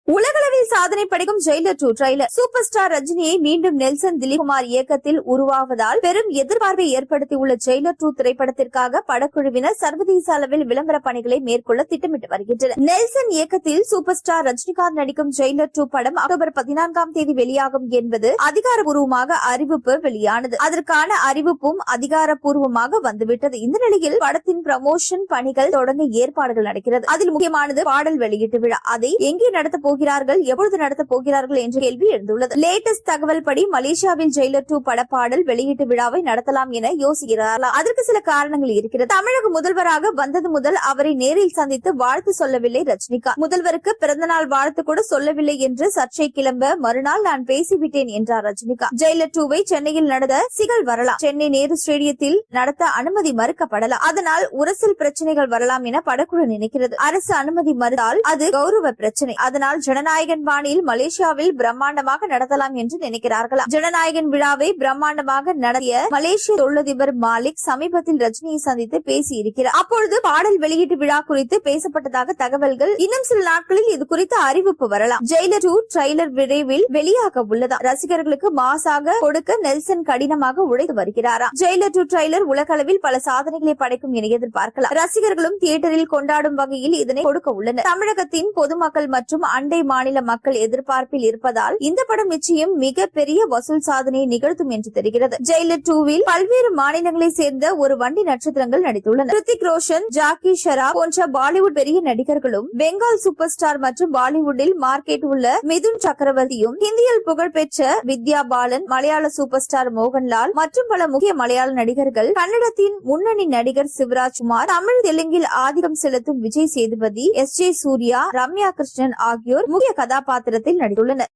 உலகளவில் சாதனை படைக்கும் ஜெயிலர் 2 ட்ரெய்லர். சூப்பர் ஸ்டார் ரஜினியை மீண்டும் நெல்சன் திலீப்குமார் இயக்கத்தில் உருவாவதால் பெரும் எதிர்பார்ப்பை ஏற்படுத்தியுள்ள ஜெயிலர் 2 திரைப்படத்திற்காக படக்குழுவினர் சர்வதேச அளவில் விளம்பர பணிகளை மேற்கொள்ள திட்டமிட்டு வருகின்றனர். நெல்சன் இயக்கத்தில் சூப்பர் ஸ்டார் ரஜினிகாந்த் நடிக்கும் ஜெயிலர் 2 படம் அக்டோபர் 14ஆம் தேதி வெளியாகும் என்பது அதிகாரப்பூர்வமாக அறிவிப்பு வெளியானது. அதற்கான அறிவிப்பும் அதிகாரப்பூர்வமாக வந்துவிட்டது. இந்த நிலையில் படத்தின் ப்ரமோஷன் பணிகள் தொடங்க ஏற்பாடுகள் நடக்கிறது. அதில் முக்கியமானது பாடல் வெளியீட்டு விழா. அதை எங்கே நடத்த போகிறார்கள், எப்பொழுது நடத்த போகிறார்கள் என்ற கேள்வி எழுந்துள்ளது. லேட்டஸ்ட் தகவல் படி மலேசியாவில் ஜெயிலர் 2 படப்பாடல் வெளியீட்டு விழாவை நடத்தலாம் என யோசிக்கிறார்களாம். அதற்கு சில காரணங்கள் இருக்கிறது. தமிழக முதல்வராக வந்தது முதல் அவரை நேரில் சந்தித்து வாழ்த்து சொல்லவில்லை ரஜினிகாந்த். முதல்வருக்கு பிறந்தநாள் வாழ்த்து கூட சொல்லவில்லை என்று சர்ச்சை கிளம்ப மறுநாள் நான் பேசிவிட்டேன் என்றார் ரஜினிகாந்த். ஜெயிலர் 2வை சென்னையில் நடந்த சிக்கல் வரலாம். சென்னை நேரு ஸ்டேடியத்தில் நடத்த அனுமதி மறுக்கப்படலாம். அதனால் உரசல் பிரச்சனைகள் வரலாம் என படக்குழு நினைக்கிறது. அரசு அனுமதி மறுத்தால் அது கௌரவ பிரச்சனை. அதனால் ஜனநாயகன் பாணியில் மலேசியாவில் பிரம்மாண்டமாக நடத்தலாம் என்று நினைக்கிறார்களாம். ஜனநாயகன் விழாவை பிரம்மாண்டமாக நடத்திய மலேசிய தொழிலதிபர் மாலிக் சமீபத்தில் ரஜினியை சந்தித்து பேசியிருக்கிறார். அப்பொழுது பாடல் வெளியீட்டு விழா குறித்து பேசப்பட்டதாக தகவல்கள். இன்னும் சில நாட்களில் இது குறித்த அறிவிப்பு வரலாம். ஜெயிலர் 2 ட்ரெய்லர் விரைவில் வெளியாக உள்ளதா. ரசிகர்களுக்கு மாசாக கொடுக்க நெல்சன் கடினமாக உழைத்து வருகிறாராம். ஜெயிலர் 2 ட்ரெய்லர் உலக அளவில் பல சாதனைகளை படைக்கும் என எதிர்பார்க்கலாம். ரசிகர்களும் தியேட்டரில் கொண்டாடும் வகையில் இதனை கொடுக்க உள்ளனர். தமிழகத்தின் பொதுமக்கள் மற்றும் அண்டை மாநில மக்கள் எதிர்பார்ப்பில் இருப்பதால் இந்த படம் நிச்சயம் மிகப்பெரிய வசூல் சாதனையை நிகழ்த்தும் என்று தெரிகிறது. ஜெயிலர் 2வில் பல்வேறு மாநிலங்களை சேர்ந்த ஒரு வண்டி நட்சத்திரங்கள் நடித்துள்ளனர். ரித்திக் ரோஷன், ஜாக்கி ஷெராப் போன்ற பாலிவுட் பெரிய நடிகர்களும், பெங்கால் சூப்பர் ஸ்டார் மற்றும் பாலிவுட்டில் மார்க்கெட் உள்ள மிதுன் சக்கரவர்த்தியும், ஹிந்தியில் புகழ்பெற்ற வித்யா பாலன், மலையாள சூப்பர் ஸ்டார் மோகன்லால் மற்றும் பல முக்கிய மலையாள நடிகர்கள், கன்னடத்தின் முன்னணி நடிகர் சிவராஜ்குமார், தமிழ் தெலுங்கில் ஆதிக்கம் செலுத்தும் விஜய் சேதுபதி, எஸ்.ஜே. சூர்யா, ரம்யா கிருஷ்ணன் ஆகியோர் முக்கிய கதாபாத்திரத்தில் நடித்துள்ளனர்.